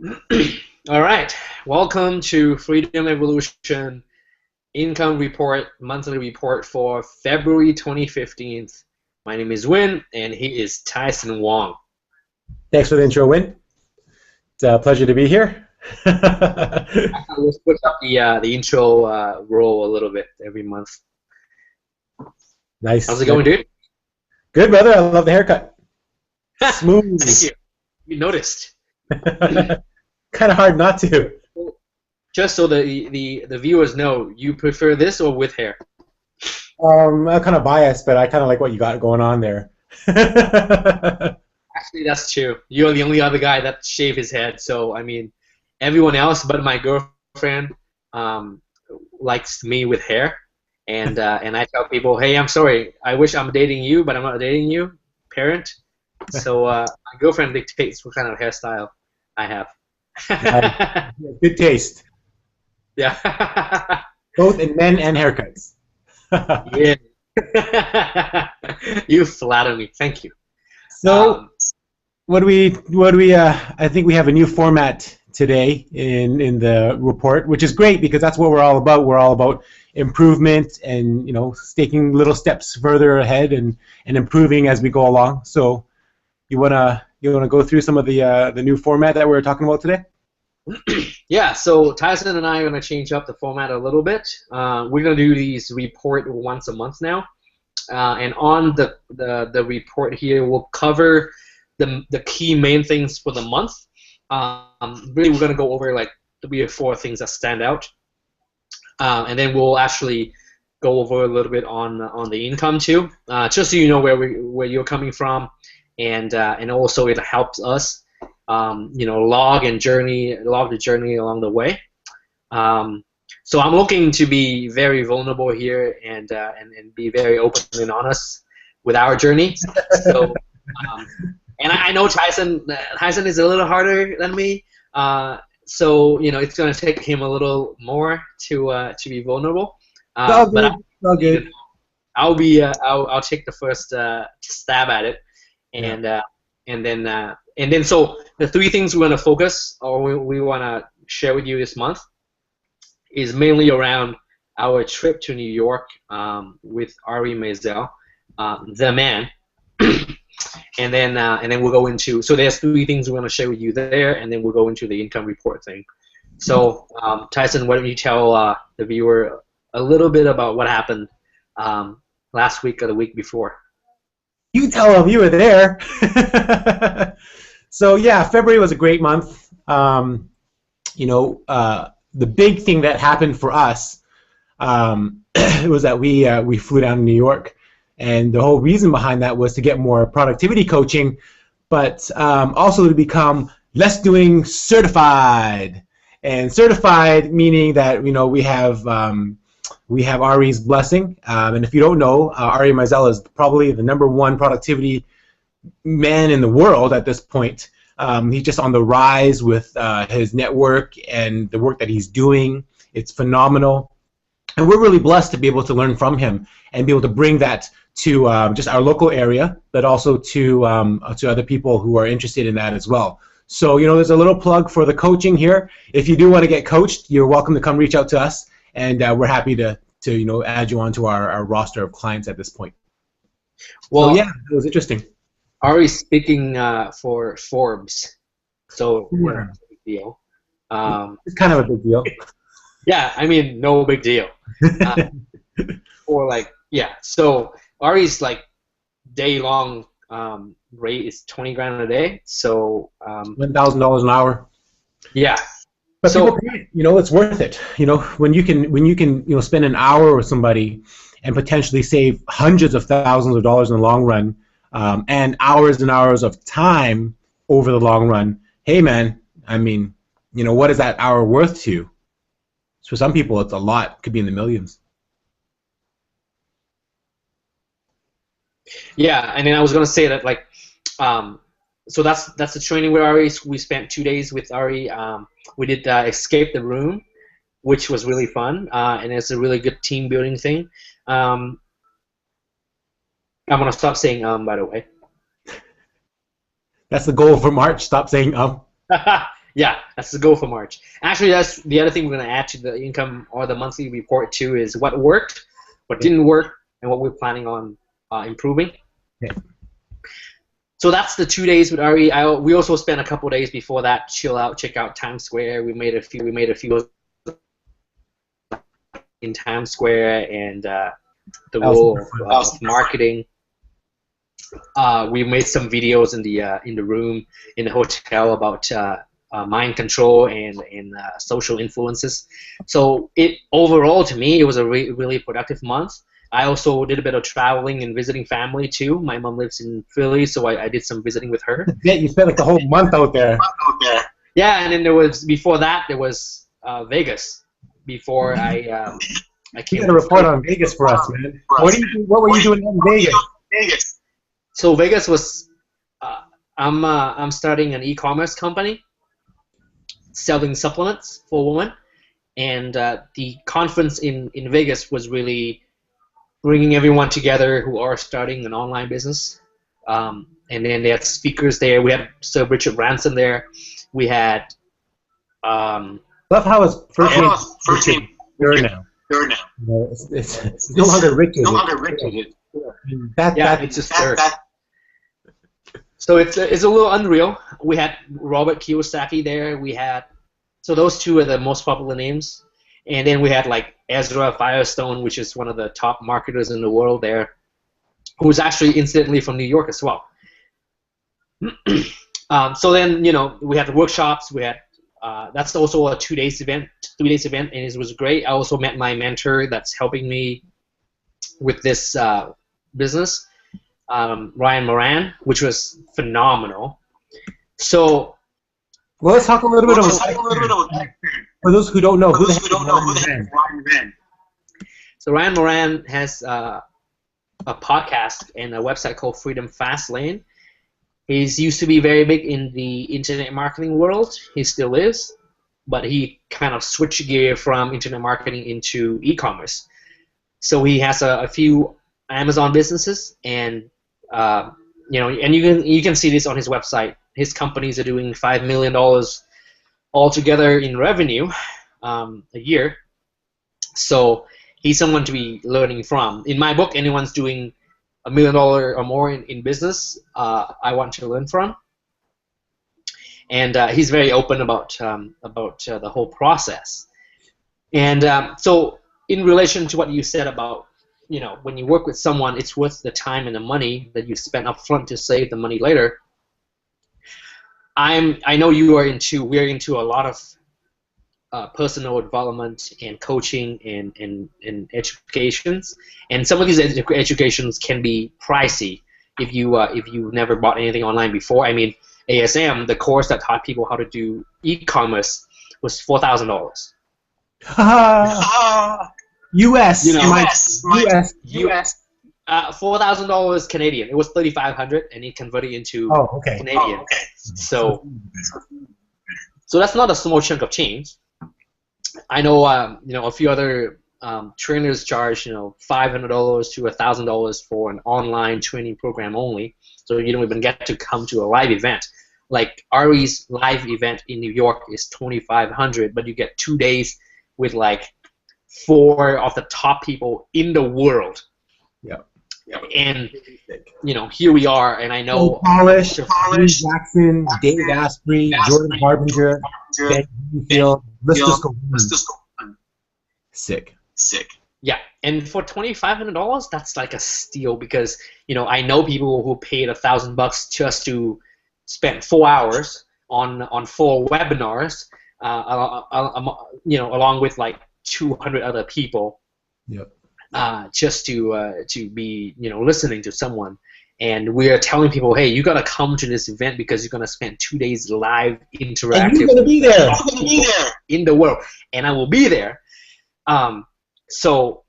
All right. Welcome to Freedom Evolution Income Report, monthly report for February 2015. My name is Win, and he is Tyson Wong. Thanks for the intro, Win. It's a pleasure to be here. We'll switch up the intro role a little bit every month. How's Nice. it going, dude? Good, brother. I love the haircut. Smooth. Thank you. You noticed. Kind of hard not to. Just so the viewers know, you prefer this or with hair? I'm kind of biased, but I kind of like what you got going on there. Actually, that's true. You're the only other guy that shaved his head. So, I mean, everyone else but my girlfriend um, likes me with hair. And I tell people, hey, I'm sorry. I wish I'm dating you, but I'm not dating you, parent. So my girlfriend dictates what kind of hairstyle I have. Good taste, Yeah. both in men and haircuts. Yeah. You flatter me. Thank you. So, Um, I think we have a new format today in the report, which is great because that's what we're all about. We're all about improvement and taking little steps further ahead and improving as we go along. So you wanna go through some of the new format that we're talking about today? Yeah, so Tyson and I are going to change up the format a little bit. We're going to do these report once a month now. And on the report here, we'll cover the key main things for the month. Really, we're going to go over like 3 or 4 things that stand out. And then we'll actually go over a little bit on the income too, just so you know where you're coming from, and also it helps us log the journey along the way. So I'm looking to be very vulnerable here and be very open and honest with our journey. So, and I know Tyson is a little harder than me. So it's going to take him a little more to be vulnerable. It's all But good. It's all good. I'll take the first stab at it, Yeah. and uh, and then so the 3 things we want to focus or we want to share with you this month is mainly around our trip to New York with Ari Mazel, the man, and then we'll go into, so there's 3 things we want to share with you there, and then we'll go into the income report thing. So Tyson, why don't you tell the viewer a little bit about what happened last week or the week before? You tell them you were there. So yeah, February was a great month. The big thing that happened for us was that we flew down to New York, and the whole reason behind that was to get more productivity coaching, but also to become less doing certified. And certified meaning that we have Ari's blessing, and if you don't know, Ari Mazel is probably the #1 productivity man in the world at this point. He's just on the rise with his network and the work that he's doing. It's phenomenal. And we're really blessed to be able to learn from him and be able to bring that to just our local area, but also to other people who are interested in that as well. So, there's a little plug for the coaching here. If you do want to get coached, you're welcome to come reach out to us, and we're happy to add you onto our roster of clients at this point. So, Well, yeah, it was interesting. Ari's speaking for Forbes, so Yeah. no big deal. Um, It's kind of a big deal. yeah, I mean, no big deal. Uh, or like, yeah, so Ari's like day-long rate is 20 grand a day. So $1,000 an hour. yeah, But so people pay it. It's worth it. When you can spend an hour with somebody and potentially save hundreds of thousands of dollars in the long run, and hours and hours of time over the long run. Hey, man, I mean, what is that hour worth to you? So for some people, it's a lot. It could be in the millions. yeah, and then I was gonna say that like, so that's the training with Ari. We spent 2 days with Ari. We did Escape the Room, which was really fun, and it's a really good team building thing. Um, I'm gonna stop saying by the way. That's the goal for March. Stop saying. Yeah, that's the goal for March. Actually, that's the other thing we're going to add to the income or the monthly report too is what worked, what didn't work, and what we're planning on improving. Yeah. So that's the 2 days with Ari. We also spent a couple days before that, chill out, check out Times Square. We made a few in Times Square and the role of marketing. We made some videos in the room in the hotel about mind control and social influences. So overall to me it was a really productive month. I also did a bit of traveling and visiting family too. My mom lives in Philly, so I did some visiting with her. Yeah, you spent like the whole month out there. Yeah, and then before that there was Vegas. Before I came. You got a report on Vegas for us, man. What were you doing in Vegas? So Vegas was, I'm starting an e-commerce company selling supplements for women, and the conference in Vegas was really bringing everyone together who are starting an online business. And then they had speakers there. We had Sir Richard Branson there. We had. Love how his first name now. No, it's no longer Richard. It's just Sir. So it's a little unreal. We had Robert Kiyosaki there. We had those two are the most popular names, and then we had like Ezra Firestone, which is one of the top marketers in the world there, who's actually incidentally from New York as well. So then we had the workshops. We had that's also a 3 days event, and it was great. I also met my mentor that's helping me with this business. Ryan Moran, which was phenomenal. So, well, let's talk a little bit about that. For those who don't know, who the heck is Ryan Moran? So Ryan Moran has a podcast and a website called Freedom Fast Lane. He's used to be very big in the internet marketing world. He still is, but he kind of switched gear from internet marketing into e-commerce. So he has a few Amazon businesses, and and you can see this on his website. His companies are doing $5 million altogether in revenue a year. So he's someone to be learning from. In my book, anyone's doing $1 million or more in business, I want to learn from. And he's very open about the whole process. And so in relation to what you said about when you work with someone, it's worth the time and the money that you spend up front to save the money later. I know we're into a lot of personal development and coaching and educations, and some of these educations can be pricey if you've never bought anything online before. I mean, ASM, the course that taught people how to do e-commerce, was $4,000. US. US. $4,000 Canadian. It was 3,500, and he converted into Canadian. So that's not a small chunk of change. I know, a few other trainers charge, $500 to $1,000 for an online training program only. So you don't even get to come to a live event. Like Ari's live event in New York is $2,500, but you get 2 days with like 4 of the top people in the world. Yeah. And here we are, and I know Polish, Jackson, Dave Asprey, Jordan Harbinger, Ben Greenfield. Let's just go. Sick. Yeah, and for $2,500, that's like a steal, because I know people who paid $1,000 just to spend 4 hours on 4 webinars, along with like 200 other people. Yep. Just to be listening to someone, and we are telling people, hey, you gotta come to this event because you're gonna spend 2 days live interactive. And you're gonna be there in the world, and I will be there. So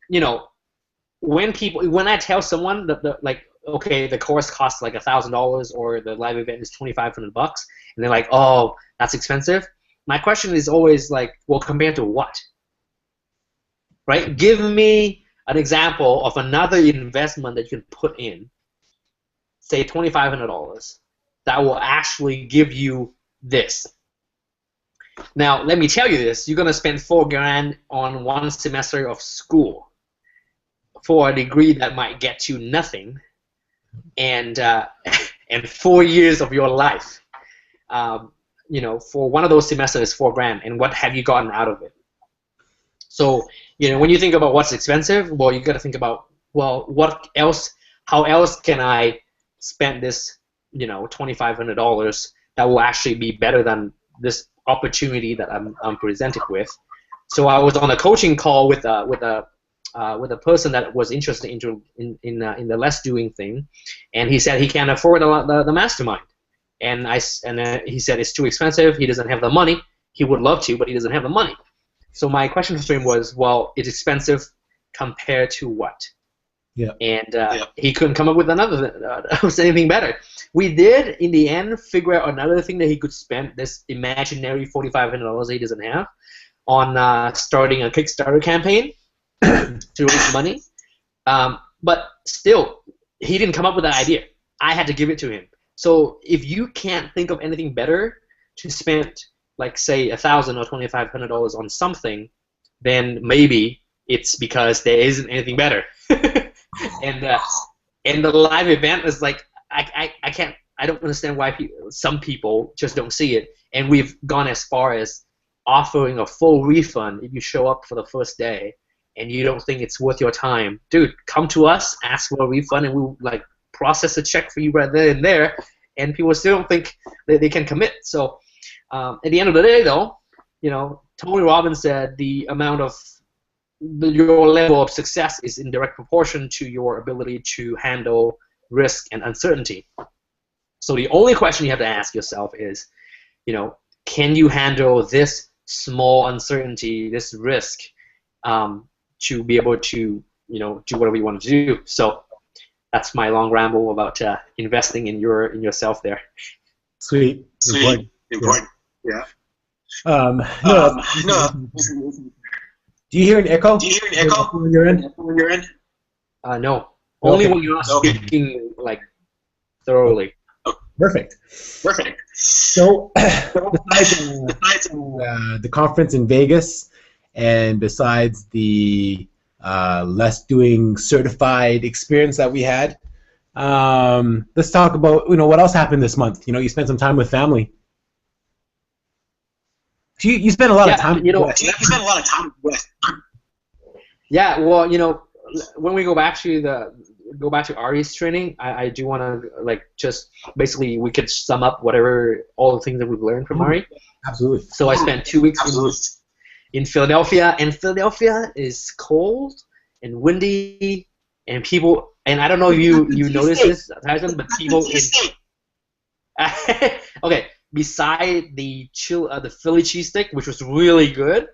when I tell someone that okay, the course costs like $1,000 or the live event is $2,500, and they're like, oh, that's expensive. My question is always like, well, compared to what? Right? Give me an example of another investment that you can put in, say $2,500, that will actually give you this. Now, let me tell you this: you're gonna spend $4,000 on one semester of school for a degree that might get you nothing, and and 4 years of your life. You know, for one of those semesters, $4,000, and what have you gotten out of it? So, you know, when you think about what's expensive, well, you got to think about, well, what else? How else can I spend this, you know, $2,500 that will actually be better than this opportunity that I'm presented with? So I was on a coaching call with a person that was interested in the less doing thing, and he said he can't afford the mastermind, and he said it's too expensive. He doesn't have the money. He would love to, but he doesn't have the money. So my question to him was, well, it's expensive compared to what? Yeah. And he couldn't come up with anything better. We did, in the end, figure out another thing that he could spend this imaginary $4,500 he doesn't have on starting a Kickstarter campaign to raise money. But still, he didn't come up with that idea. I had to give it to him. So if you can't think of anything better to spend, like say $1,000 or $2,500 on something, then maybe it's because there isn't anything better. and the live event is like, I don't understand why some people just don't see it. And we've gone as far as offering a full refund if you show up for the first day and you don't think it's worth your time. Dude, come to us, ask for a refund, and we'll like process a check for you right there and there. And people still don't think that they can commit. So at the end of the day, though, you know, Tony Robbins said the amount of your level of success is in direct proportion to your ability to handle risk and uncertainty. So the only question you have to ask yourself is, you know, can you handle this small uncertainty, this risk, to be able to, you know, do whatever you want to do? So that's my long ramble about investing in yourself there. Sweet. Important. Yeah. No. Do you hear an echo? On your end? No. Only when you're not speaking like thoroughly. Perfect. So, besides the conference in Vegas, and besides the less doing certified experience that we had, let's talk about, you know, what else happened this month. You know, you spent some time with family. You spent a lot of time. You spent a lot of time with. Yeah. Well, you know, when we go back to Ari's training, I do want to like just basically we could sum up all the things that we've learned from Ari. Absolutely. So I spent 2 weeks in Philadelphia, and Philadelphia is cold and windy, and people, and I don't know if you noticed this, Tyson, but people in okay, beside the Philly cheesesteak, which was really good,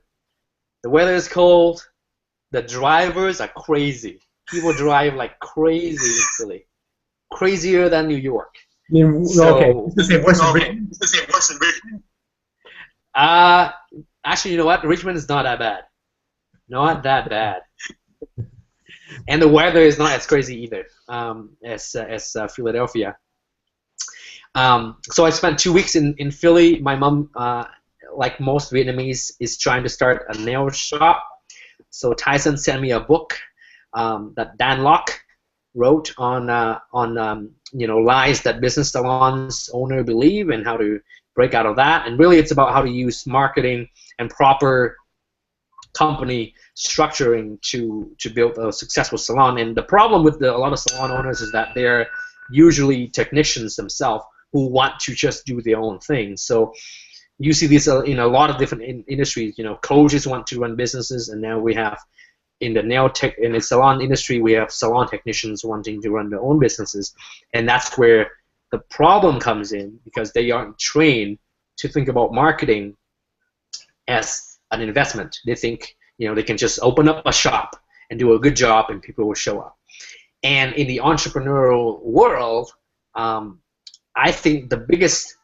the weather is cold, the drivers are crazy. People drive like crazy in Philly, crazier than New York. Okay, this is worse than Richmond. Actually, you know what? Richmond is not that bad. Not that bad. And the weather is not as crazy either as Philadelphia. So I spent 2 weeks in Philly. My mom, like most Vietnamese, is trying to start a nail shop. So Tyson sent me a book that Dan Lok wrote on you know, lies that business salons owner believe and how to break out of that. And really, it's about how to use marketing and proper company structuring to build a successful salon. And the problem with a lot of salon owners is that they're usually technicians themselves who want to just do their own thing. So you see this in a lot of different industries. You know, coaches want to run businesses, and now we have in the salon industry, we have salon technicians wanting to run their own businesses, and that's where the problem comes in, because they aren't trained to think about marketing as an investment. They think, you know, they can just open up a shop and do a good job and people will show up. And in the entrepreneurial world, I think the biggest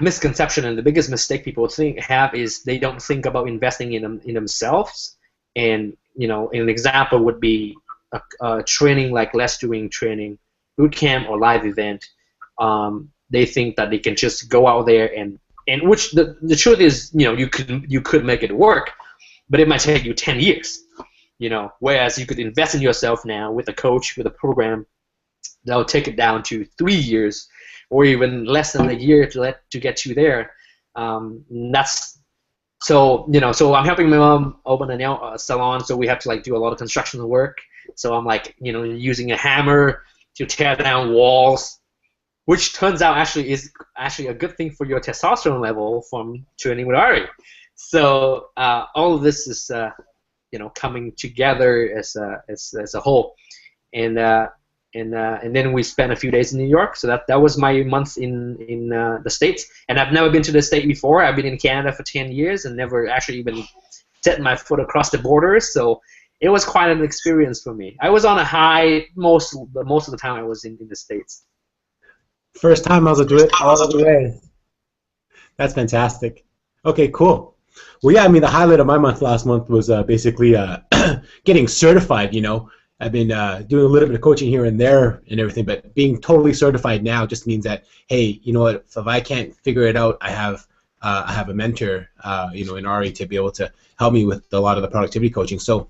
misconception and the biggest mistake people have is they don't think about investing in themselves. And, you know, an example would be a training like Less Doing Training, boot camp or live event. They think that they can just go out there and and which the truth is, you could make it work, but it might take you 10 years. Whereas you could invest in yourself now with a coach, with a program that'll take it down to 3 years, or even less than a year to get you there. That's so So I'm helping my mom open a nail salon, so we have to do a lot of construction work. So I'm using a hammer to tear down walls, which turns out is a good thing for your testosterone level from training with Ari. So all of this is coming together as a whole, and then we spent a few days in New York. So that was my month in the States, and I've never been to the State before. I've been in Canada for 10 years and never actually even set my foot across the border. So it was quite an experience for me. I was on a high most of the time I was in the States. First time I was do it all the way. That's fantastic. Okay, cool. Well, yeah, I mean, the highlight of my month last month was basically getting certified. I've been doing a little bit of coaching here and there and everything, but being totally certified now just means that, hey, you know what? If I can't figure it out, I have a mentor, in Ari, to be able to help me with a lot of the productivity coaching. So,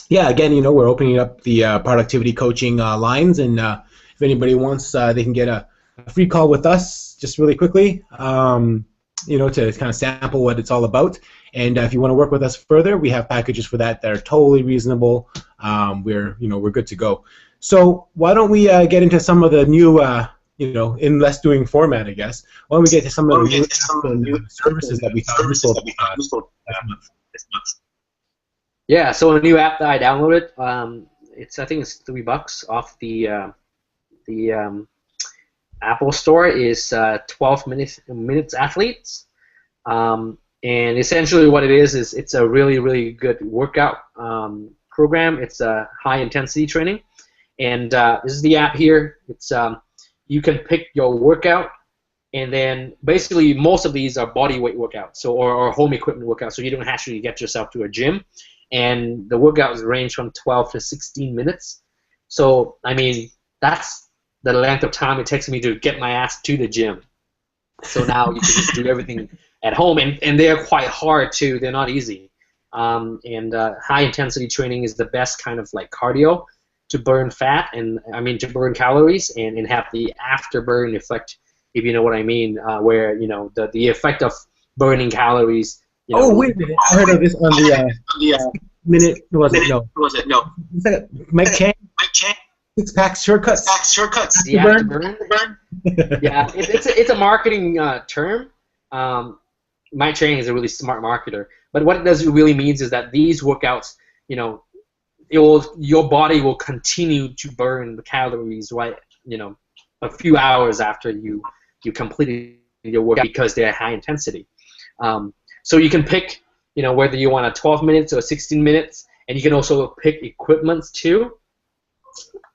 yeah, again, we're opening up the productivity coaching lines, and if anybody wants, they can get a free call with us just really quickly, to kind of sample what it's all about. And if you want to work with us further, we have packages for that are totally reasonable. We're good to go. So why don't we get into some of the new, in less doing format, I guess. Why don't we get to some of the new services that we found useful this month? Yeah, so a new app that I downloaded, I think it's $3 off the Apple Store, is 12 minutes athletes, and essentially what it is it's a really, really good workout program. It's a high intensity training, and this is the app here. It's you can pick your workout, and then basically most of these are body weight workouts, or home equipment workouts, so you don't actually get yourself to a gym. And the workouts range from 12 to 16 minutes. So, I mean, that's the length of time it takes me to get my ass to the gym. So now you can just do everything at home, and they're quite hard too. They're not easy. High intensity training is the best kind of cardio to burn fat, to burn calories, and have the afterburn effect, if you know what I mean, where the effect of burning calories. Wait a minute! I heard of this on the minute. Was it no? Is that Mike Chang? Six pack shortcuts. The afterburn. Yeah, it's a marketing term. Mike Chang is a really smart marketer. But what it does really means is that these workouts, your body will continue to burn the calories, right? A few hours after you completed your workout, because they're high intensity. So you can pick, whether you want a 12 minutes or 16 minutes, and you can also pick equipments too.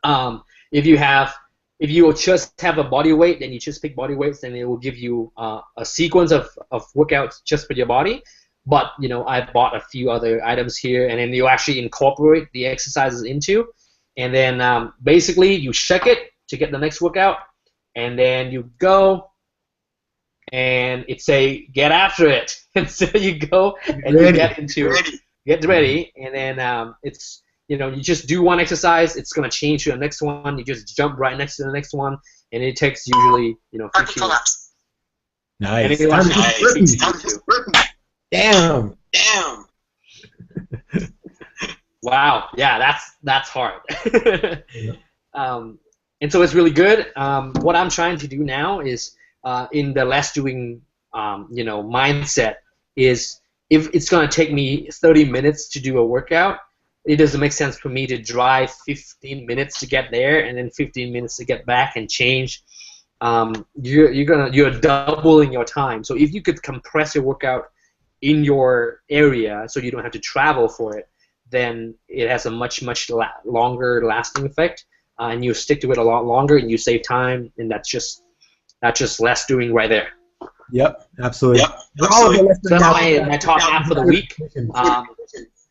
If you just have a body weight, then you just pick body weights, and it will give you a sequence of workouts just for your body. But I bought a few other items here, and then you actually incorporate the exercises into, and then basically you check it to get the next workout, and then you go. And it say get after it, and so you go and you get ready, and then it's you just do one exercise, it's gonna change to the next one. You just jump right next to the next one, and it takes usually 15 minutes. Nice. Damn. Wow. Yeah, that's hard. And so it's really good. What I'm trying to do now is, in the less doing, mindset, is if it's going to take me 30 minutes to do a workout, it doesn't make sense for me to drive 15 minutes to get there and then 15 minutes to get back and change. You're doubling your time. So if you could compress your workout in your area so you don't have to travel for it, then it has a much longer lasting effect, and you stick to it a lot longer, and you save time, and that's just less doing right there. Yep, absolutely. So that's my top app for the week.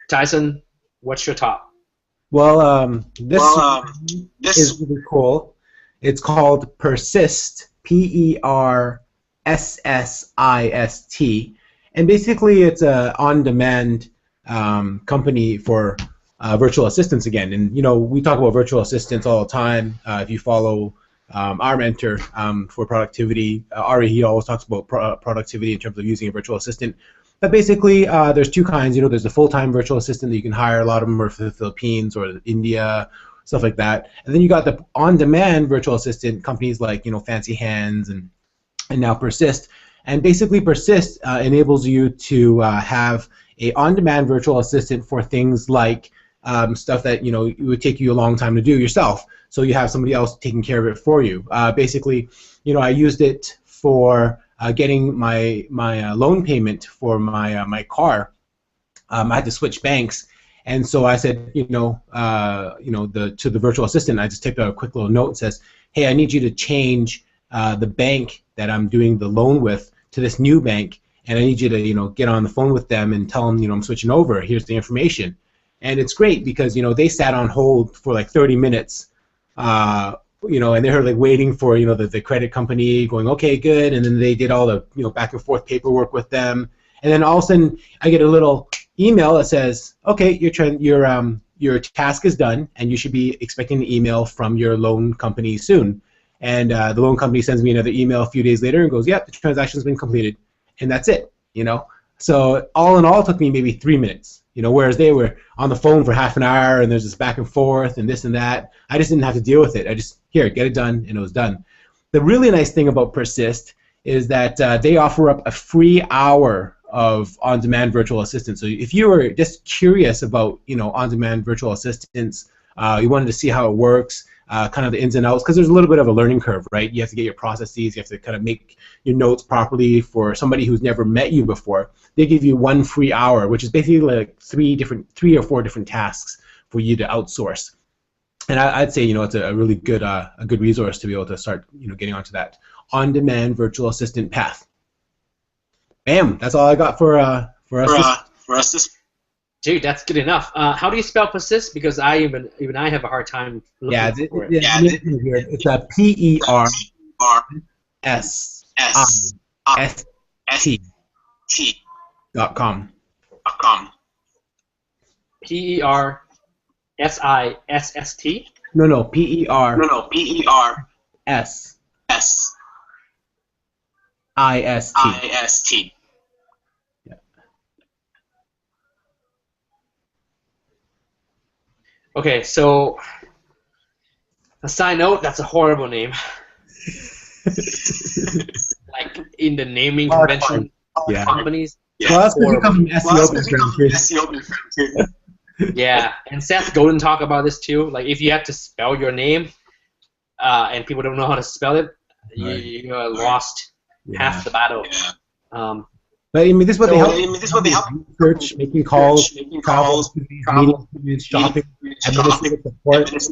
Tyson, what's your top? Well, this is really cool. It's called Persist, Persist, SSIST, and basically it's a on-demand company for virtual assistants again. And we talk about virtual assistants all the time. If you follow our mentor for productivity, Ari, he always talks about productivity in terms of using a virtual assistant. But basically, there's two kinds. There's the full-time virtual assistant that you can hire. A lot of them are for the Philippines or India, stuff like that. And then you got the on-demand virtual assistant companies like Fancy Hands and now Persist. And basically, Persist enables you to have a on-demand virtual assistant for things like stuff that it would take you a long time to do yourself. So you have somebody else taking care of it for you. Basically, I used it for getting my loan payment for my car. I had to switch banks, and so I said, to the virtual assistant, I just typed out a quick little note that says, "Hey, I need you to change the bank that I'm doing the loan with to this new bank, and I need you to get on the phone with them and tell them I'm switching over. Here's the information." And it's great because they sat on hold for like 30 minutes. And they were like waiting for the credit company going, okay, good, and then they did all the back and forth paperwork with them, and then all of a sudden I get a little email that says, okay, your task is done, and you should be expecting an email from your loan company soon. And the loan company sends me another email a few days later and goes, yep, the transaction's been completed, and that's it. So all in all, it took me maybe 3 minutes. Whereas they were on the phone for half an hour, and there's this back and forth and this and that. I just didn't have to deal with it. I just, here, get it done, and it was done. The really nice thing about Persist is that they offer up a free hour of on-demand virtual assistants. So if you were just curious about, on-demand virtual assistants, you wanted to see how it works, kind of the ins and outs, because there's a little bit of a learning curve, right? You have to get your processes, you have to kind of make your notes properly for somebody who's never met you before. They give you 1 free hour, which is basically like 3 or 4 different tasks for you to outsource. And I'd say, it's a really good resource to be able to start, getting onto that on-demand virtual assistant path. Bam! That's all I got for us. For us this. Dude, that's good enough. How do you spell Persist? Because even I have a hard time looking for it. It's a PERSIST.com. PERSISST? No, PER. No, PER. S. S. IST. IST. Yeah. Okay, so a side note, that's a horrible name. Like in the naming convention companies. Yeah. Well, that's going to become an SEO background too. Yeah, and Seth Godin talked about this too. Like if you have to spell your name, and people don't know how to spell it, right. you lost half the battle. Yeah. But this is what they help. This is what they help. Research, making calls, travel, meetings, shopping, administrative support. It's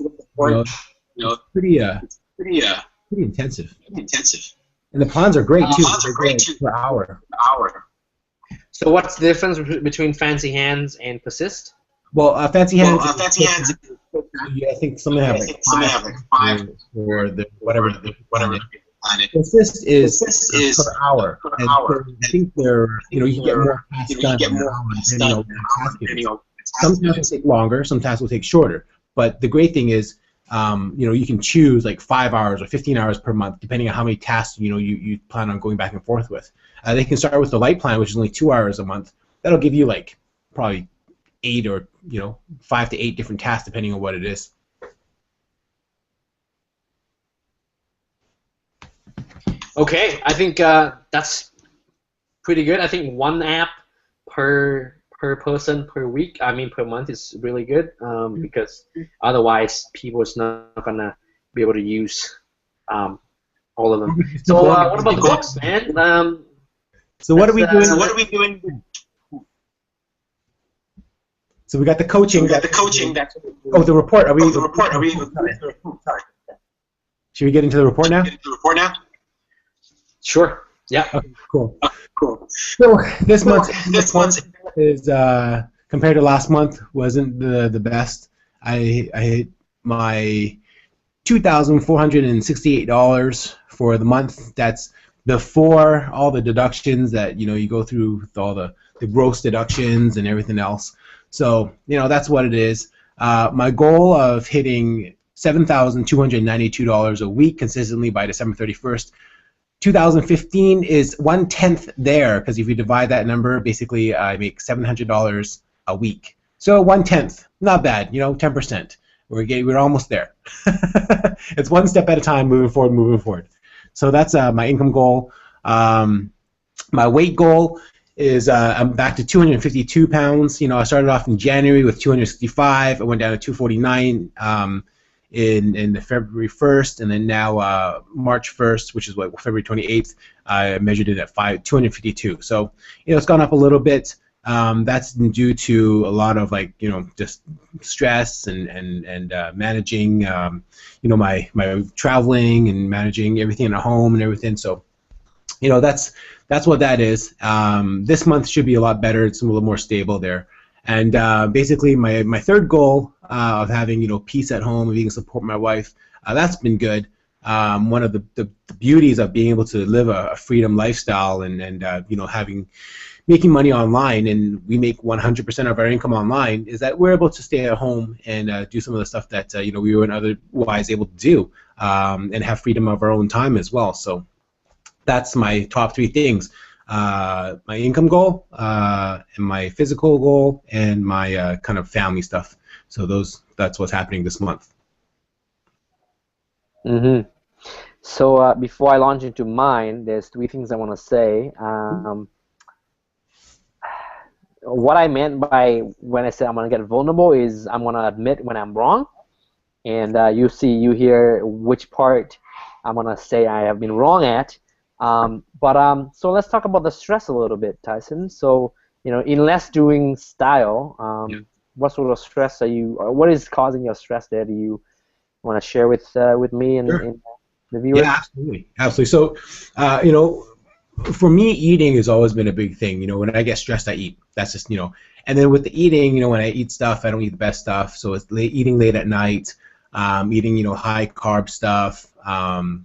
pretty intensive. And the plans are great too. Plans are great too. Per hour. So what's the difference between Fancy Hands and Persist? Well, Fancy Hands. I think some have like 5 or whatever. Persist is per hour. And so I think they're, you can get more tasks done depending on what some tasks will take longer, some tasks will take shorter. But the great thing is, you can choose like 5 hours or 15 hours per month, depending on how many tasks you plan on going back and forth with. They can start with the light plan, which is only 2 hours a month. That'll give you like probably 8 or 5 to 8 different tasks, depending on what it is. Okay, I think that's pretty good. I think 1 app per person per week, per month is really good, because otherwise people is not gonna be able to use all of them. So what about the books, man? So what are we doing? So we got the coaching. The report. Are we? Sorry. Should we get into the report now? Sure. Yeah. Okay, cool. So this month is compared to last month wasn't the best. I hit my $2,468 for the month. That's before all the deductions that you go through with all the gross deductions and everything else. So that's what it is. My goal of hitting $7,292 a week consistently by December 31st, 2015 is 1/10 there, because if you divide that number, basically I make $700 a week. So 1/10, not bad, 10%. We're almost there. It's one step at a time, moving forward. So that's my income goal. My weight goal is I'm back to 252 pounds. I started off in January with 265. I went down to 249 in the February 1st, and then now March 1st, which is February 28th, I measured it at 252. So it's gone up a little bit. That's due to a lot of just stress and managing my traveling and managing everything at home and everything. So that's what that is. This month should be a lot better. It's a little more stable there. And basically my third goal of having peace at home and being able to support my wife, that's been good. One of the beauties of being able to live a freedom lifestyle and making money online, and we make 100% of our income online, is that we're able to stay at home and do some of the stuff that we weren't otherwise able to do, and have freedom of our own time as well. So that's my top three things: my income goal, and my physical goal, and my kind of family stuff. So that's what's happening this month. Mm-hmm. So before I launch into mine, there's three things I want to say. What I meant by when I said I'm going to get vulnerable is I'm going to admit when I'm wrong, and you hear which part I'm going to say I have been wrong at. So let's talk about the stress a little bit, Tyson. So in less doing style, what sort of stress what is causing your stress there? Do you want to share with me and, Sure. and the viewers? Yeah, absolutely. So for me, eating has always been a big thing. When I get stressed, I eat. That's just, and then with the eating, when I eat stuff, I don't eat the best stuff. So it's eating late at night, eating, high carb stuff,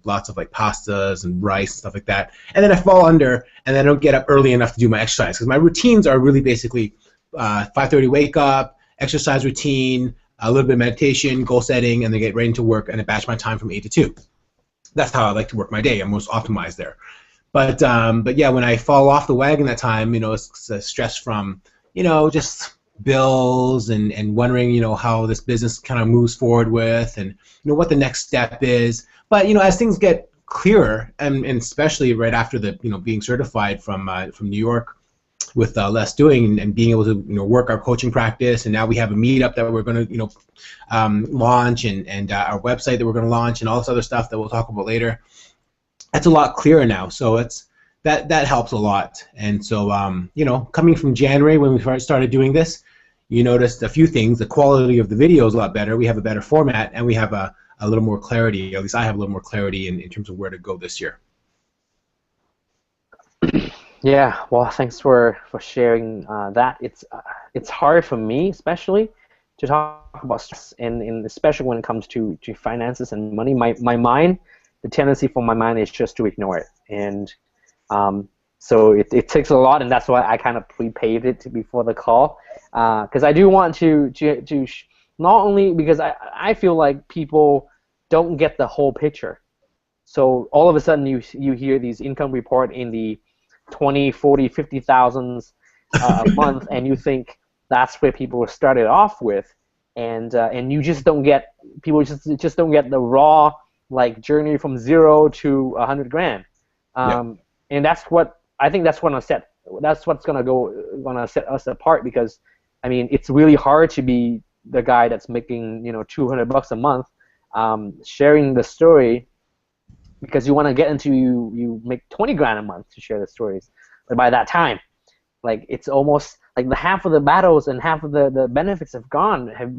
lots of pastas and rice and stuff like that. And then I fall under, and then I don't get up early enough to do my exercise, because my routines are really basically 5:30 wake up, exercise routine, a little bit of meditation, goal setting, and then get right into work, and I batch my time from 8 to 2. That's how I like to work my day. I'm most optimized there. But yeah, when I fall off the wagon that time, it's stress from, just bills and wondering, how this business kind of moves forward with, and what the next step is. But as things get clearer, and especially right after the being certified from New York with Les Doing, and being able to work our coaching practice, and now we have a meetup that we're going to launch, and our website that we're going to launch, and all this other stuff that we'll talk about later. That's a lot clearer now, so that helps a lot. And so coming from January, when we first started doing this, you noticed a few things. The quality of the video is a lot better. We have a better format, and we have a little more clarity. At least I have a little more clarity in terms of where to go this year. Yeah, well, thanks for sharing that. It's hard for me, especially, to talk about stress, and especially when it comes to finances and money. My mind, the tendency for my mind is just to ignore it, and so it takes a lot, and that's why I kind of pre-paved it before the call, because I do want to not only because I feel like people don't get the whole picture. So all of a sudden you hear these income report in the 20, 40, 50,000s a month, and you think that's where people started off with, and you just don't get, people just don't get the raw journey from 0 to 100 grand. And that's what I think that's what's gonna set us apart, because I mean it's really hard to be the guy that's making $200 a month, sharing the story, because you want to get into you make 20 grand a month to share the stories, but by that time, it's almost like the half of the battles and half of the benefits have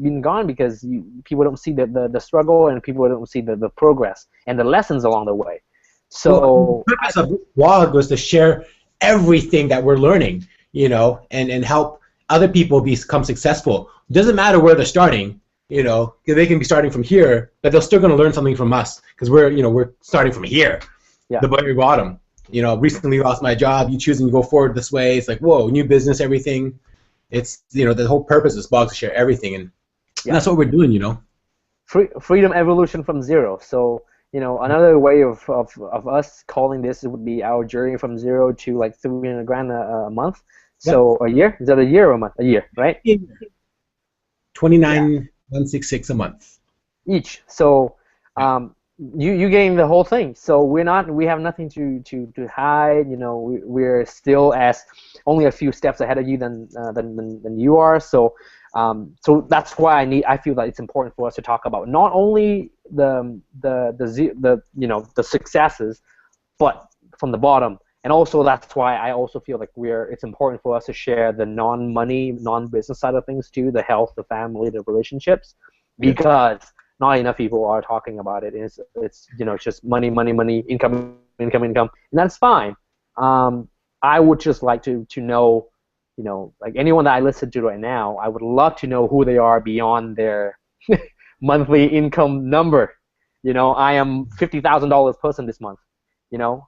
been gone, because people don't see the struggle, and people don't see the progress and the lessons along the way. So the purpose of this blog was to share everything that we're learning, and help other people become successful. It doesn't matter where they're starting, they can be starting from here, but they're still going to learn something from us, because we're starting from here, the very bottom. you know, recently lost my job. You choosing to go forward this way. It's like, whoa, new business, everything. It's, you know, the whole purpose is Boggs to share everything, and that's what we're doing, you know. Freedom evolution from zero. So, you know, another way of us calling this would be our journey from zero to like 300 grand a month. So a year? Is that a year or a month? A year, right? 29,166 a month each. So you getting the whole thing. So we have nothing to hide. You know, we're still only a few steps ahead of you than you are. So so that's why I feel that it's important for us to talk about not only the you know, the successes, but from the bottom. And also that's why I also feel like it's important for us to share the non-money, non-business side of things too, the health, the family, the relationships, because not enough people are talking about it. It's you know, it's just money, income, and that's fine. I would just like to know, you know, like anyone that I listen to right now, I would love to know who they are beyond their monthly income number. You know, I am $50,000 person this month. You know,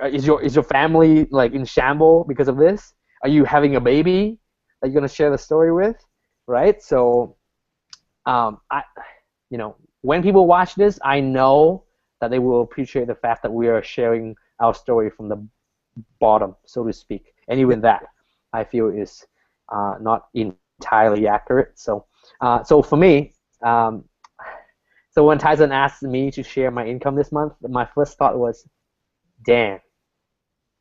is your family like in shambles because of this? Are you having a baby that you're gonna share the story with, right? So, you know, when people watch this, I know that they will appreciate the fact that we are sharing our story from the bottom, so to speak. And even that, I feel, is not entirely accurate. So, so for me, so when Tyson asked me to share my income this month, my first thought was, damn,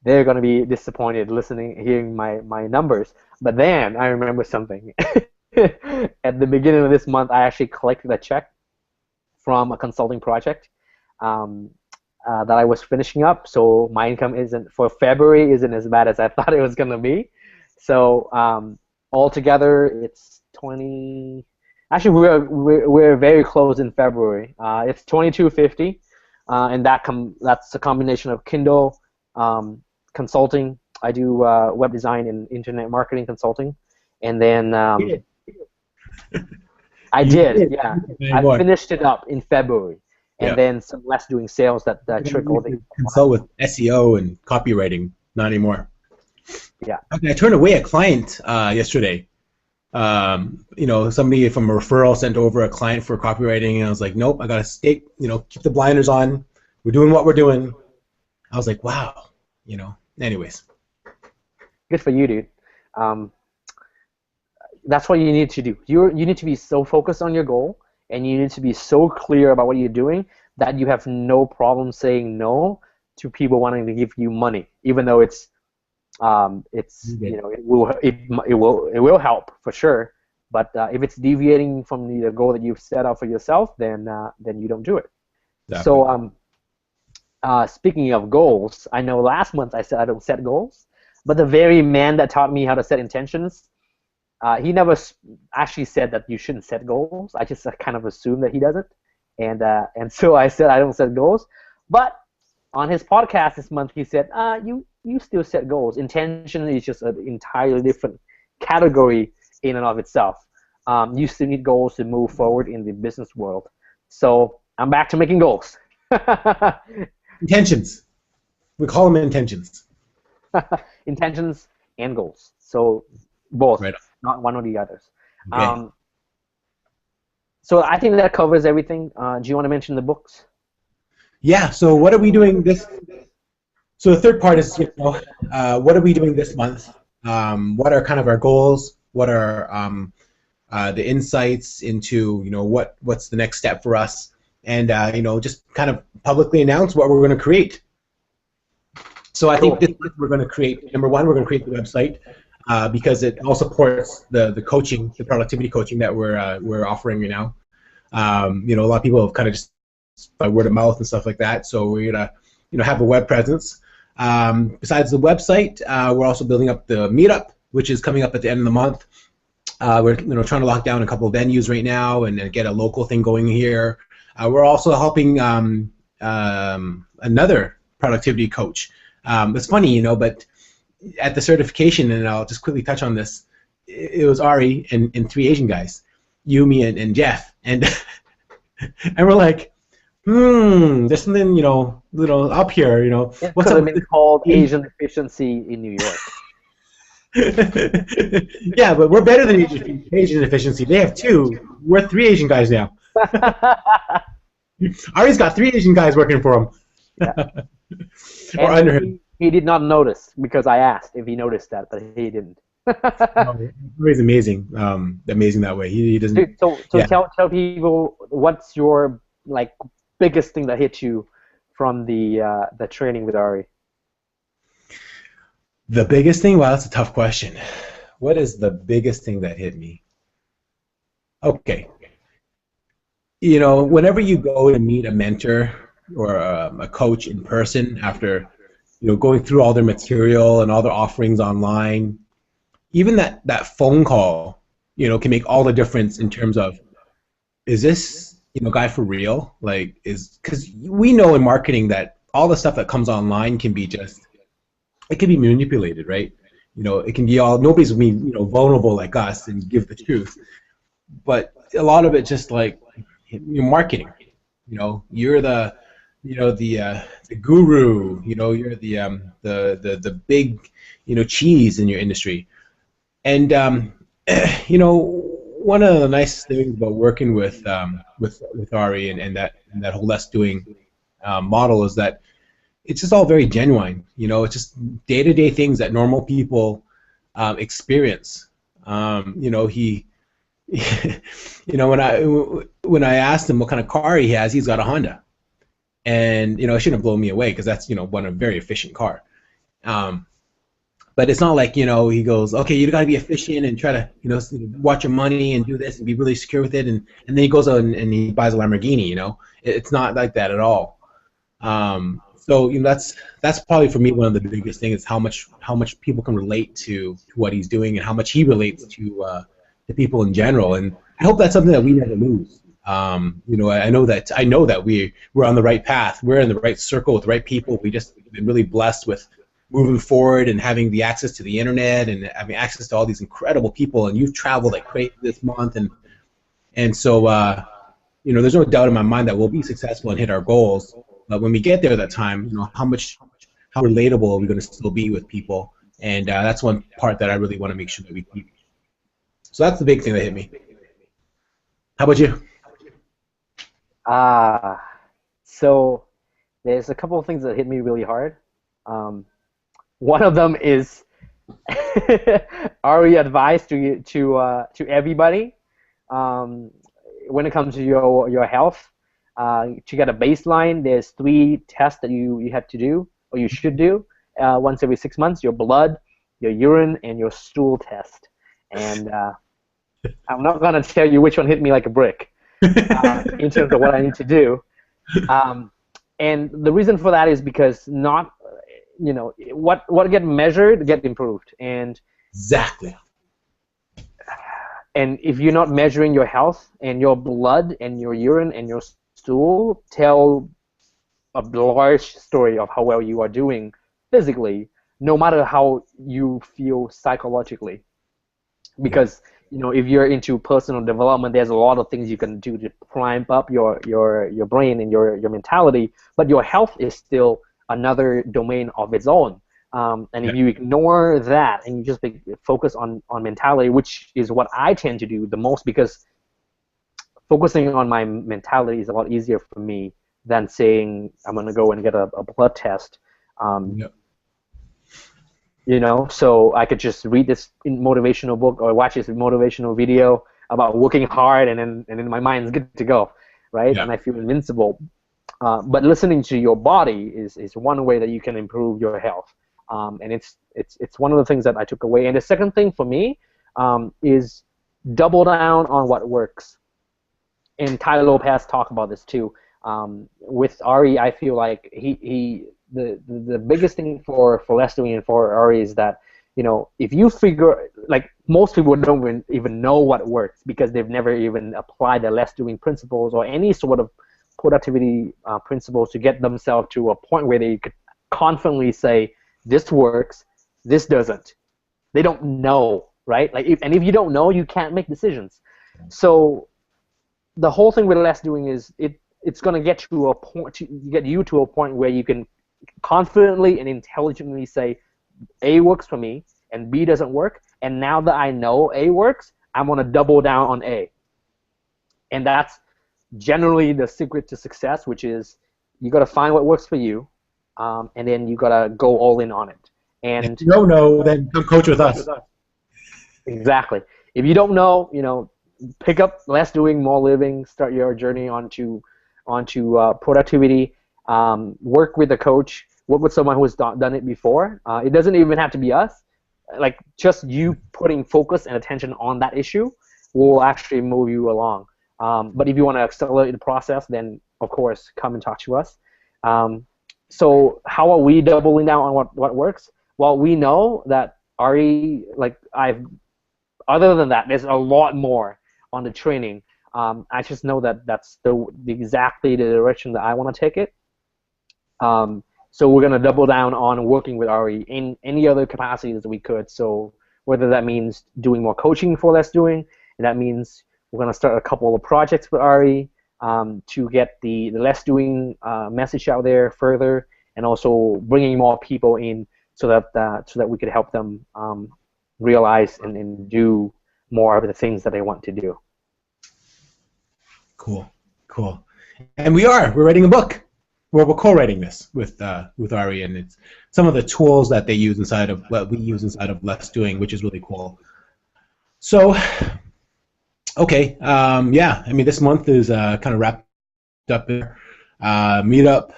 they're going to be disappointed hearing my numbers. But then I remember something. At the beginning of this month, I actually collected a check from a consulting project that I was finishing up. So my income for February isn't as bad as I thought it was going to be. So altogether, it's 20. Actually, we're very close in February. It's $22.50, and that's a combination of Kindle, consulting. I do web design and internet marketing consulting, and then I did. Yeah. I finished it up in February, and then some less doing sales that trickled in. Consult with SEO and copywriting, not anymore. Yeah. Okay, I turned away a client yesterday. You know, somebody from a referral sent over a client for copywriting, and I was like, nope, I gotta stay. You know, keep the blinders on. We're doing what we're doing. I was like, wow. You know. Anyways. Good for you, dude. That's what you need to do. You need to be so focused on your goal, and you need to be so clear about what you're doing that you have no problem saying no to people wanting to give you money, even though it's you know, it will help for sure. But if it's deviating from the goal that you've set out for yourself, then you don't do it. Exactly. So speaking of goals, I know last month I said I don't set goals, but the very man that taught me how to set intentions, he never actually said that you shouldn't set goals. I just kind of assumed that he doesn't, and so I said I don't set goals. But on his podcast this month, he said, you still set goals. Intention is just an entirely different category in and of itself. You still need goals to move forward in the business world. So I'm back to making goals. Intentions. We call them intentions. Intentions and goals. So both, right, not one or the others. Okay. So I think that covers everything. Do you want to mention the books? Yeah. So what are we doing this? So the third part is, you know, what are we doing this month? What are kind of our goals? What are the insights into, you know, what's the next step for us? And you know, just kind of publicly announce what we're going to create. So I think this month we're going to create, number one, we're going to create the website because it all supports the coaching, the productivity coaching that we're offering right now. You know, a lot of people have kind of just by word of mouth and stuff like that. So we're gonna, you know, have a web presence. Besides the website, we're also building up the meetup, which is coming up at the end of the month. We're, you know, trying to lock down a couple of venues right now and get a local thing going here. We're also helping another productivity coach. It's funny, you know, but at the certification, and I'll just quickly touch on this, it was Ari and three Asian guys, you, me, and Jeff, and and we're like, there's something, up here, It what's could up have with been this called team? Asian efficiency in New York. Yeah, but we're better than Asian efficiency. They have two. We're three Asian guys now. Ari's got three Asian guys working for him. Or under And him. he did not notice because I asked if he noticed that, but he didn't. No, Ari's amazing. Amazing that way. He doesn't. Dude, so Yeah. tell people what's your like biggest thing that hit you from the training with Ari. The biggest thing? Wow, that's a tough question. What is the biggest thing that hit me? Okay. Whenever you go to meet a mentor or a coach in person after, going through all their material and all their offerings online, even that phone call, can make all the difference in terms of, is this, guy for real? Like, because we know in marketing that all the stuff that comes online can be it can be manipulated, right? It can be nobody's gonna be, vulnerable like us and give the truth. But a lot of it just like marketing. You're the guru. You're the big cheese in your industry. And one of the nice things about working with Ari and that whole less doing model is that it's just all very genuine. It's just day-to-day things that normal people experience. He when I asked him what kind of car he has, he's got a Honda, and it shouldn't have blown me away because that's one a very efficient car. But it's not like he goes, okay, you got to be efficient and try to watch your money and do this and be really secure with it, and then he goes out and he buys a Lamborghini. It's not like that at all. So that's probably for me one of the biggest things is how much people can relate to what he's doing and how much he relates to people in general. And I hope that's something that we never lose. I know that we're on the right path. We're in the right circle with the right people. We've been really blessed with moving forward and having the access to the internet and having access to all these incredible people. And you've traveled like crazy this month, and so there's no doubt in my mind that we'll be successful and hit our goals. But when we get there that time, how relatable are we going to still be with people? And that's one part that I really want to make sure that we keep. So that's the big thing that hit me. How about you? So there's a couple of things that hit me really hard. One of them is Ari advice to everybody when it comes to your health. To get a baseline, there's 3 tests that you have to do, or you should do, once every 6 months: your blood, your urine, and your stool test. And I'm not going to tell you which one hit me like a brick in terms of what I need to do. And the reason for that is because what get measured get improved. And exactly. And if you're not measuring your health, and your blood and your urine and your stool tell a large story of how well you are doing physically, no matter how you feel psychologically. Because if you're into personal development, there's a lot of things you can do to prime up your brain and your mentality, but your health is still another domain of its own. And if you ignore that and you just focus on mentality, which is what I tend to do the most, because focusing on my mentality is a lot easier for me than saying I'm going to go and get a blood test. So I could just read this motivational book or watch this motivational video about working hard, and then my mind's good to go, right? Yeah. And I feel invincible. But listening to your body is one way that you can improve your health. And it's one of the things that I took away. And the second thing for me is double down on what works. And Tai Lopez talked about this too. With Ari, I feel like the biggest thing for less doing and for Ari is that if you figure, like, most people don't even know what works because they've never even applied the less doing principles or any sort of productivity principles to get themselves to a point where they could confidently say, this works, this doesn't. They don't know, right? If you don't know, you can't make decisions. So the whole thing with less doing is it's going to get to a point, get you to a point where you can confidently and intelligently say, A works for me and B doesn't work, and now that I know A works, I'm going to double down on A. And that's generally the secret to success, which is you got to find what works for you, and then you got to go all in on it. And if you don't know, then come coach with us. Exactly. If you don't know, pick up Less Doing, More Living, start your journey onto productivity, work with a coach, work with someone who has done it before. It doesn't even have to be us. Like, just you putting focus and attention on that issue will actually move you along. But if you want to accelerate the process, then, of course, come and talk to us. So how are we doubling down on what works? Well, we know that Ari, other than that, there's a lot more on the training. I just know that that's exactly the direction that I want to take it. So we're going to double down on working with Ari in any other capacities that we could. So whether that means doing more coaching for Less Doing, and that means we're going to start a couple of projects with Ari to get the Less Doing message out there further, and also bringing more people in so that we could help them realize and do more of the things that they want to do. Cool. And we're writing a book. We're co-writing this with Ari, and it's some of the tools that they use inside of what we use inside of Less Doing, which is really cool. So, okay, yeah, I mean, this month is kind of wrapped up there. Meetup,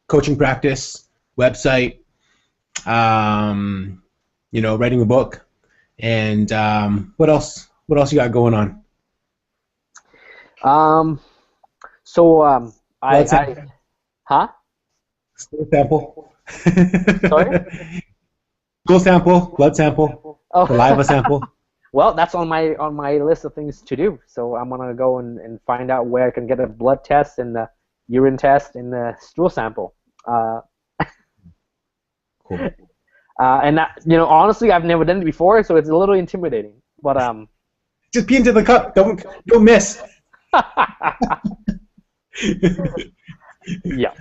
coaching practice, website, writing a book, and what else? What else you got going on? Huh? Stool sample. Sorry? Stool sample, blood sample, saliva sample. Well, that's on my list of things to do. So I'm gonna go and find out where I can get a blood test and the urine test and the stool sample. Cool. And that, honestly, I've never done it before, so it's a little intimidating. But just pee into the cup. Don't miss. Yeah.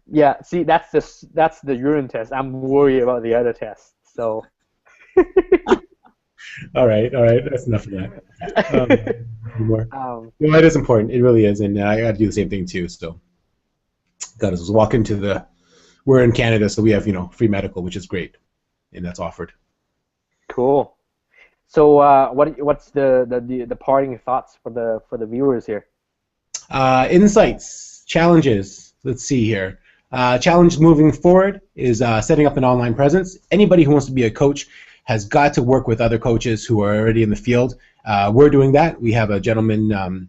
Yeah. See, that's the urine test. I'm worried about the other tests. So. All right. That's enough of that. It is important. It really is, and I got to do the same thing too. So, got to walk into the. We're in Canada, so we have free medical, which is great, and that's offered. Cool. So, what's the parting thoughts for the viewers here? Insights, challenges. Let's see here. Challenge moving forward is setting up an online presence. Anybody who wants to be a coach has got to work with other coaches who are already in the field. We're doing that. We have a gentleman,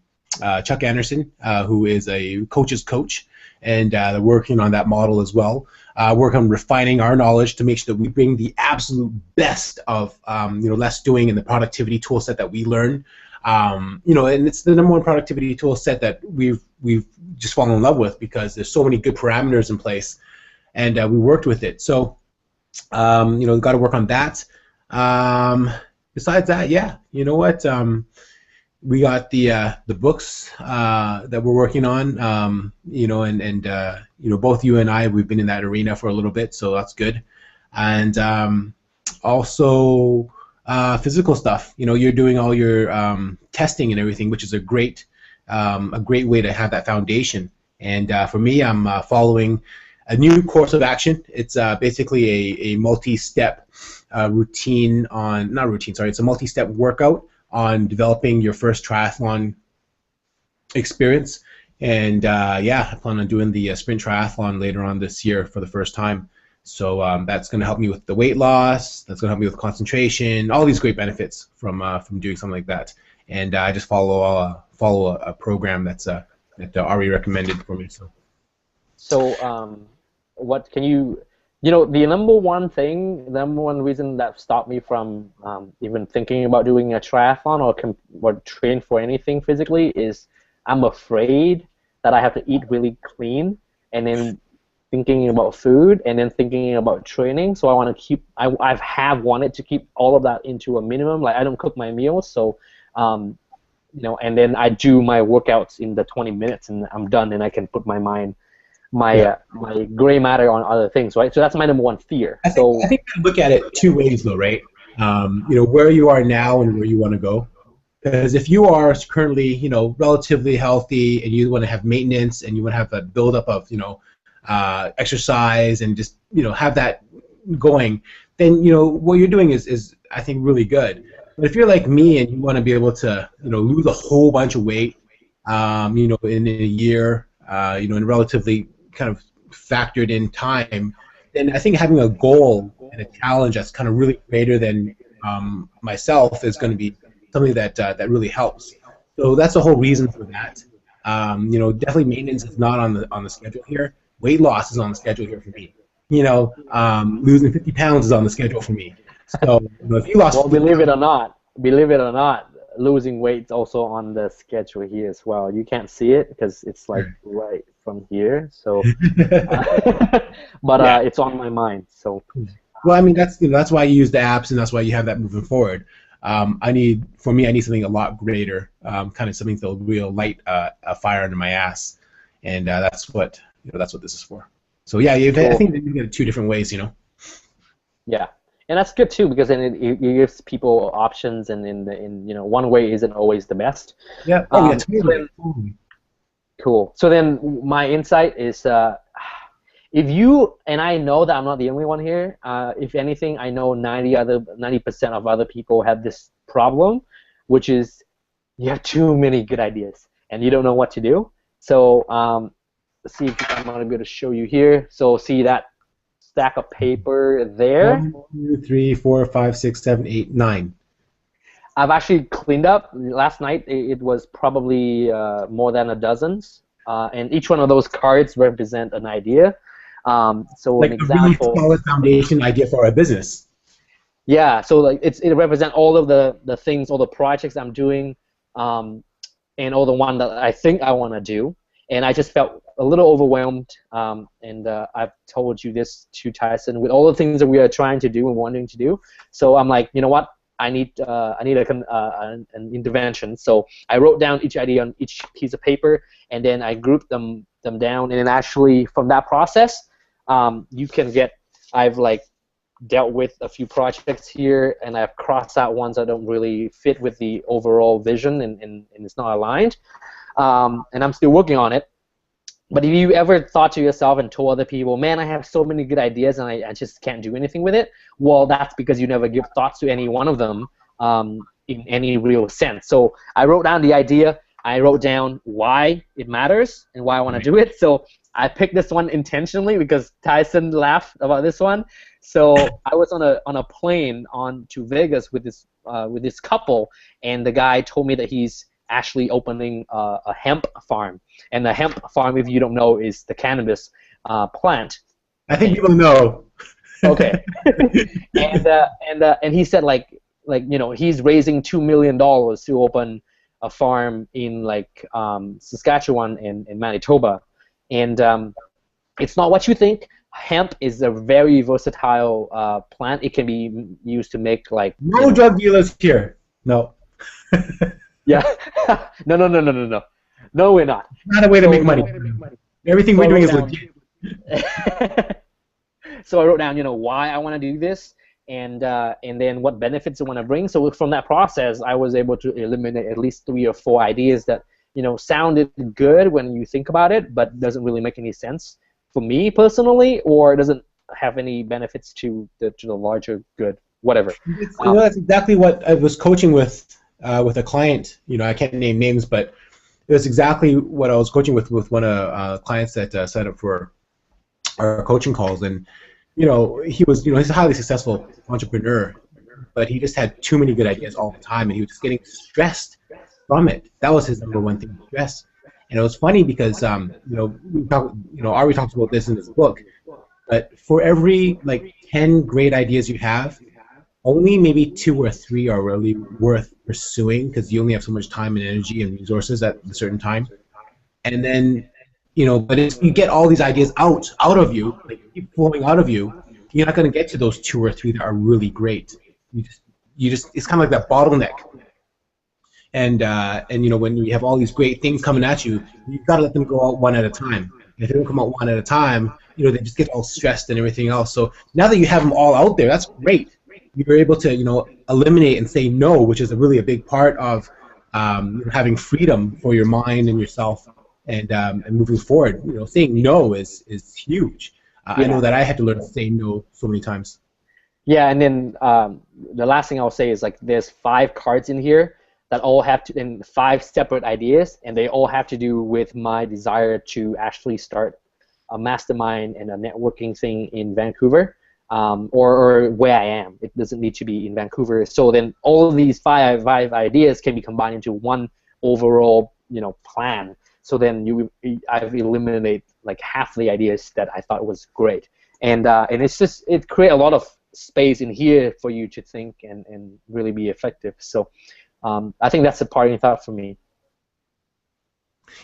Chuck Anderson, who is a coach's coach, and they're working on that model as well. Work on refining our knowledge to make sure that we bring the absolute best of Less Doing and the productivity tool set that we learn. And it's the number one productivity tool set that we've just fallen in love with because there's so many good parameters in place, and we worked with it. So, we've got to work on that. Besides that, yeah, you know what? We got the books that we're working on. Both you and I, we've been in that arena for a little bit, so that's good. And also. Physical stuff. You're doing all your testing and everything, which is a great way to have that foundation. And for me, I'm following a new course of action. It's basically a multi-step routine on, not routine, sorry, it's a multi-step workout on developing your first triathlon experience. And yeah, I plan on doing the sprint triathlon later on this year for the first time. So that's going to help me with the weight loss. That's going to help me with concentration. All these great benefits from doing something like that. And I just follow a program that Ari recommended for me. So what can you? The number one reason that stopped me from even thinking about doing a triathlon or train for anything physically is I'm afraid that I have to eat really clean and then thinking about food and then thinking about training. So I want to keep. I have wanted to keep all of that into a minimum. Like I don't cook my meals, so and then I do my workouts in the 20 minutes, and I'm done, and I can put my my gray matter on other things, right? So that's my number one fear. I think I look at it two ways, though, right? Where you are now and where you want to go. Because if you are currently, relatively healthy and you want to have maintenance and you want to have a buildup of, exercise and just, have that going, then, what you're doing is I think, really good. But if you're like me and you want to be able to, lose a whole bunch of weight, in a year, in relatively kind of factored in time, then I think having a goal and a challenge that's kind of really greater than myself is going to be something that really helps. So that's the whole reason for that. Definitely maintenance is not on the schedule here. Weight loss is on the schedule here for me. Losing 50 pounds is on the schedule for me. So if you lost, well, believe it or not, losing weight is also on the schedule here as well. You can't see it because it's like right from here. So, but it's on my mind. So. Well, I mean that's why you use the apps and that's why you have that moving forward. I need something a lot greater, kind of something that'll really light a fire under my ass, and that's what this is for. So yeah, I think you get it two different ways, Yeah, and that's good too because then it gives people options, and one way isn't always the best. Yeah. Oh yeah, totally. Cool. So then my insight is. If you, and I know that I'm not the only one here, if anything, I know 90% of other people have this problem, which is you have too many good ideas and you don't know what to do. So let's see if I'm going to be able to show you here. So see that stack of paper there? 1, 2, 3, 4, 5, 6, 7, 8, 9. I've actually cleaned up. Last night it was probably more than a dozen. And each one of those cards represent an idea. So like an example, a really solid foundation idea for a business. Yeah, so like it represents all of the things, all the projects I'm doing, and all the one that I think I want to do. And I just felt a little overwhelmed. And I've told you this to Tyson with all the things that we are trying to do and wanting to do. So I'm like, you know what? I need an intervention. So I wrote down each idea on each piece of paper, and then I grouped them down. And then actually from that process, you can get. I've like dealt with a few projects here, and I've crossed out ones that don't really fit with the overall vision, and it's not aligned. And I'm still working on it. But if you ever thought to yourself and told other people, man, I have so many good ideas and I just can't do anything with it, well, that's because you never give thoughts to any one of them in any real sense. So I wrote down the idea. I wrote down why it matters and why I want to do it. So I picked this one intentionally because Tyson laughed about this one. So I was on a plane to Vegas with this couple, and the guy told me that he's actually opening a hemp farm. And the hemp farm, if you don't know, is the cannabis plant. I think people know. Okay. and he said like he's raising $2 million to open a farm in Saskatchewan and Manitoba. And it's not what you think. Hemp is a very versatile plant. It can be used to make no drug dealers here. No. Yeah. No, we're not. Not a way to make money. Everything we're doing is legit. So I wrote down, why I want to do this, and then what benefits I want to bring. So from that process, I was able to eliminate at least 3 or 4 ideas that sounded good when you think about it, but doesn't really make any sense for me personally, or doesn't have any benefits to the larger good, whatever. That's exactly what I was coaching with a client. I can't name names, but it was exactly what I was coaching with one of clients that signed up for our coaching calls. And he was he's a highly successful entrepreneur, but he just had too many good ideas all the time, and he was just getting stressed from it. That was his number one thing, stress. And it was funny because Ari talks about this in his book, but for every 10 great ideas you have, only maybe 2 or 3 are really worth pursuing because you only have so much time and energy and resources at a certain time. And then, but if you get all these ideas out of you, keep flowing out of you, you're not going to get to those 2 or 3 that are really great. You just it's kind of like that bottleneck. and you know, when you have all these great things coming at you, you've got to let them go out one at a time. If they don't come out one at a time, you know, they just get all stressed and everything else. So now that you have them all out there, that's great. You're able to, you know, eliminate and say no, which is really a big part of having freedom for your mind and yourself, and moving forward. You know, saying no is huge. I know that I had to learn to say no so many times. Yeah, and then the last thing I'll say is, like, there's 5 cards in here that all have to, and 5 separate ideas, and they all have to do with my desire to actually start a mastermind and a networking thing in Vancouver, or where I am. It doesn't need to be in Vancouver. So then all of these five ideas can be combined into one overall, you know, plan. So then I've eliminated like half the ideas that I thought was great, and it's just, it creates a lot of space in here for you to think and really be effective. So I think that's a parting thought for me.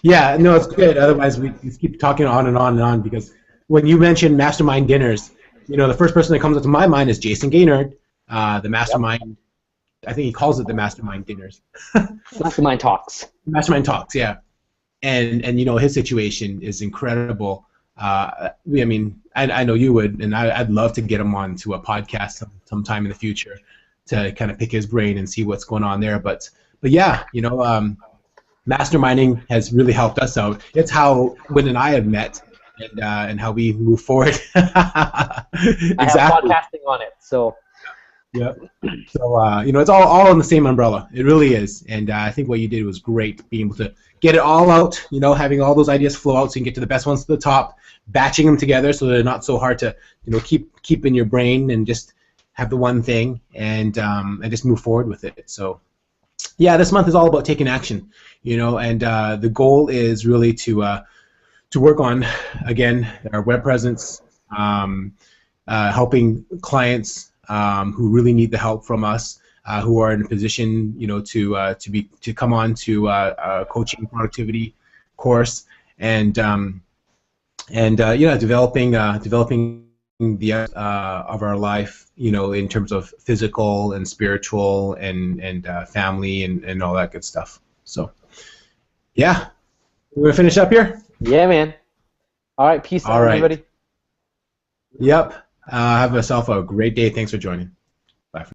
Yeah, no, it's good. Otherwise, we just keep talking on and on and on, because when you mention mastermind dinners, you know, the first person that comes up to my mind is Jason Gaynard, the mastermind. Yep. I think he calls it the mastermind dinners. Mastermind talks. Mastermind talks, yeah. And you know, his situation is incredible. I mean, I know you would, and I'd love to get him on to a podcast sometime in the future to kind of pick his brain and see what's going on there. But yeah, you know, masterminding has really helped us out. It's how Win and I have met, and how we move forward. Exactly. I have podcasting on it, so. Yeah. So you know, it's all in the same umbrella. It really is, and I think what you did was great, being able to get it all out. You know, having all those ideas flow out, so you can get to the best ones to the top, batching them together so they're not so hard to, you know, keep in your brain, and just have the one thing, and just move forward with it. So yeah, this month is all about taking action. You know, and the goal is really to work on, again, our web presence, helping clients who really need the help from us, who are in a position, you know, to come on to a coaching productivity course, and developing the of our life, you know, in terms of physical and spiritual and family and all that good stuff. So yeah, we're gonna finish up here. Yeah, man. All right, peace out, everybody. Yep. Have yourself a great day. Thanks for joining.